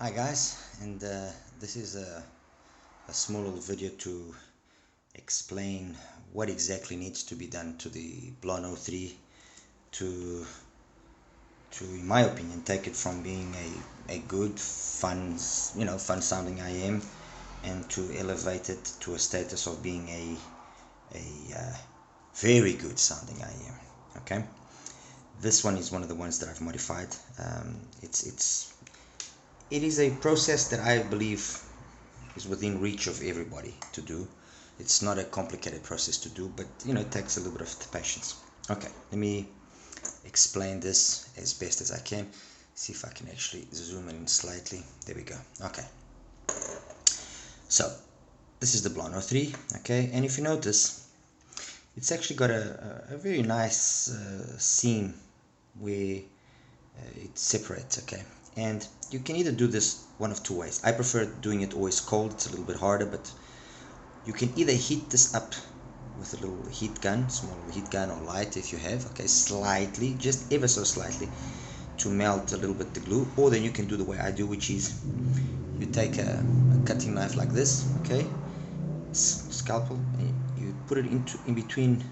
Hi guys, and this is a small little video to explain what exactly needs to be done to the Blon 03 to, in my opinion, take it from being a good, fun sounding IM and to elevate it to a status of being a very good sounding IM. Okay, this one is one of the ones that I've modified. It is a process that I believe is within reach of everybody to do. It's not a complicated process to do, but it takes a little bit of patience. Okay, let me explain this as best as I can. See if I can actually zoom in slightly. There we go. Okay, so this is the Blon 03. Okay, and if you notice, it's actually got a very nice seam where it separates. Okay, and you can either do this one of two ways. I prefer doing it always cold. It's a little bit harder, but you can either heat this up with a little heat gun, small heat gun or light if you have, okay, slightly, just ever so slightly, to melt a little bit the glue, or then you can do the way I do, which is you take a cutting knife like this, okay, scalpel, and you put it in between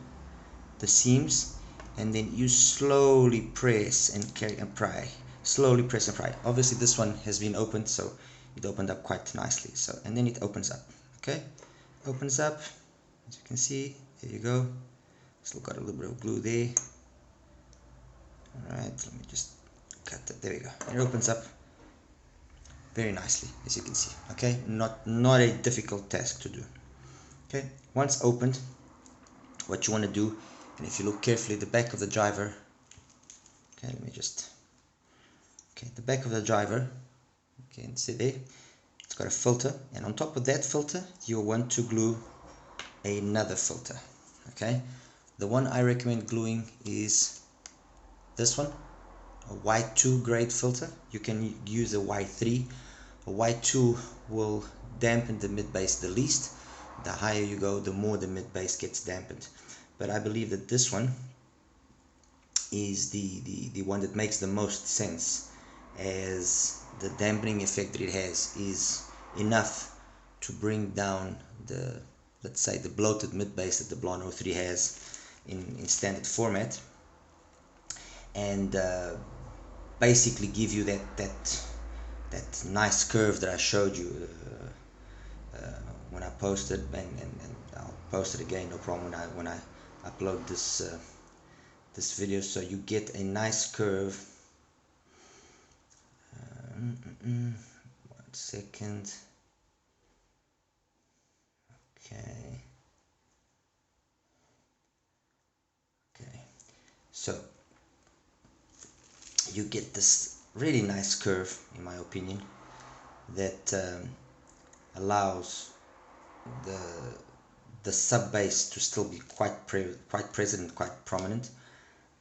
the seams, and then you slowly press and pry. Slowly press and pry. Obviously this one has been opened, so it opened up quite nicely. So, and then it opens up. Okay, opens up, as you can see. There you go. Still got a little bit of glue there. All right, let me just cut that. There we go. And it opens up very nicely, as you can see. Okay, not a difficult task to do. Okay, once opened, what you want to do, and if you look carefully, the back of the driver. Okay, let me just. Okay, the back of the driver, okay, and see there, it's got a filter, and on top of that filter you want to glue another filter. Okay, the one I recommend gluing is this one, a Y2 grade filter. You can use a Y3. A Y2 will dampen the mid bass the least. The higher you go, the more the mid bass gets dampened, but I believe that this one is the one that makes the most sense, as the dampening effect that it has is enough to bring down the, let's say, the bloated mid bass that the Blon 03 has in standard format, and basically give you that nice curve that I showed you when I posted, and I'll post it again, no problem, when I upload this this video, so you get a nice curve. 1 second. Okay, so you get this really nice curve, in my opinion, that allows the sub bass to still be quite present and quite prominent,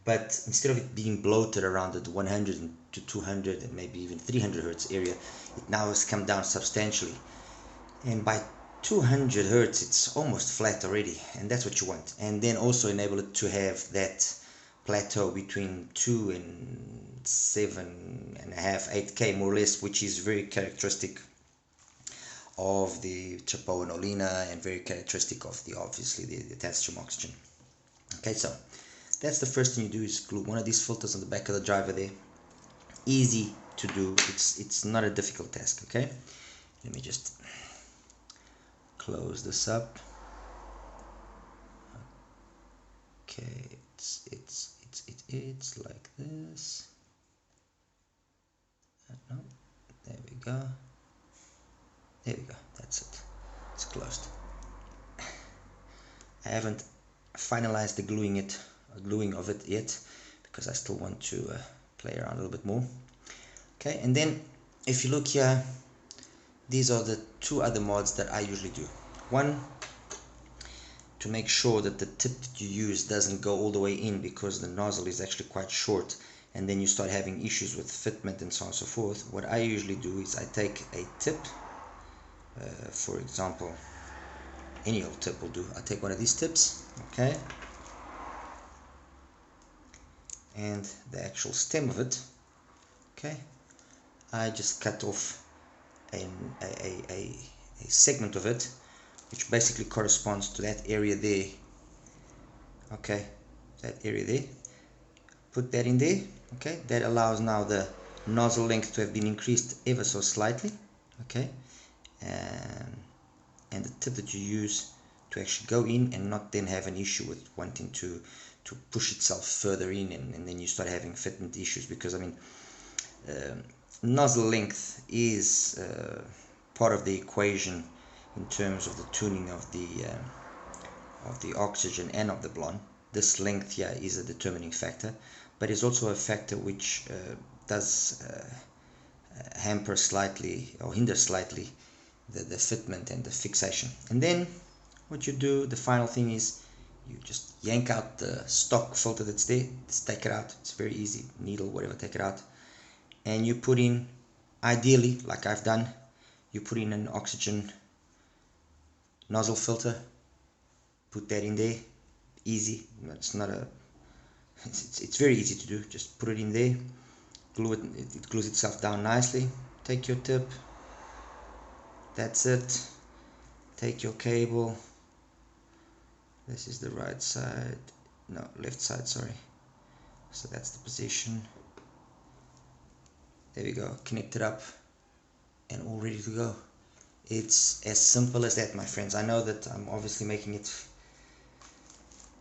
but instead of it being bloated around the 100 to 200 and maybe even 300 hertz area, it now has come down substantially, and by 200 hertz it's almost flat already, and that's what you want. And then also enable it to have that plateau between 2 and 7.5, 8K more or less, which is very characteristic of the Chapeau and Olina, and very characteristic of obviously the attached to oxygen. Okay, so that's the first thing you do, is glue one of these filters on the back of the driver there. Easy to do, it's not a difficult task. Okay, let me just close this up. Okay, it's like this. No, there we go. There we go. That's it. It's closed. I haven't finalized the gluing of it yet, because I still want to play around a little bit more. Okay, and then if you look here, these are the two other mods that I usually do. One, to make sure that the tip that you use doesn't go all the way in, because the nozzle is actually quite short, and then you start having issues with fitment and so on and so forth. What I usually do is I take a tip, for example, any old tip will do. I take one of these tips, okay, and the actual stem of it, okay, I just cut off a segment of it, which basically corresponds to that area there. Okay, that area there, put that in there. Okay, that allows now the nozzle length to have been increased ever so slightly. Okay, and the tip that you use to actually go in and not then have an issue with wanting to push itself further in, and then you start having fitment issues, because I mean, nozzle length is part of the equation in terms of the tuning of the oxygen and of the Blon. This length here is a determining factor, but it's also a factor which does hamper slightly or hinder slightly the fitment and the fixation. And then what you do, the final thing is you just yank out the stock filter that's there. Just take it out. It's very easy, needle, whatever, take it out, and you put in, ideally like I've done, you put in an oxygen nozzle filter, put that in there. Easy. It's not a it's very easy to do. Just put it in there, glue it. It glues itself down nicely. Take your tip, that's it. Take your cable, this is the right side, no, left side, sorry, so that's the position. There we go, connect it up and all ready to go. It's as simple as that, my friends. I know that I'm obviously making it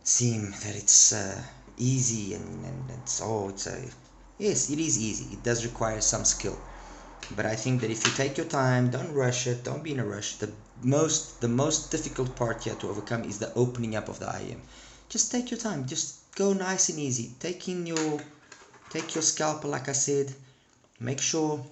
seem that it's easy and it's yes, it is easy. It does require some skill, but I think that if you take your time, don't rush it, don't be in a rush. The most difficult part here to overcome is the opening up of the IM. Just take your time, just go nice and easy. Take your scalpel, like I said, make sure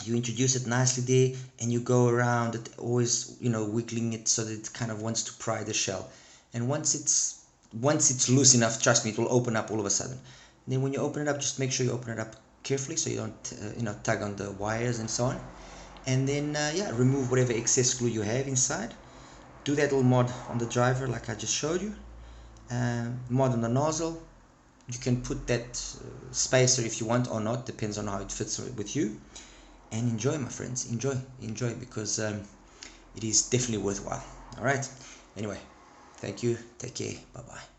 you introduce it nicely there, and you go around it, always, you know, wiggling it so that it kind of wants to pry the shell. And once it's loose enough, trust me, it will open up all of a sudden. And then when you open it up, just make sure you open it up carefully so you don't tug on the wires and so on. And then yeah, remove whatever excess glue you have inside. Do that little mod on the driver like I just showed you. Mod on the nozzle. You can put that spacer if you want or not, depends on how it fits with you. And enjoy, my friends, enjoy, because it is definitely worthwhile. All right, anyway, thank you, take care, bye bye.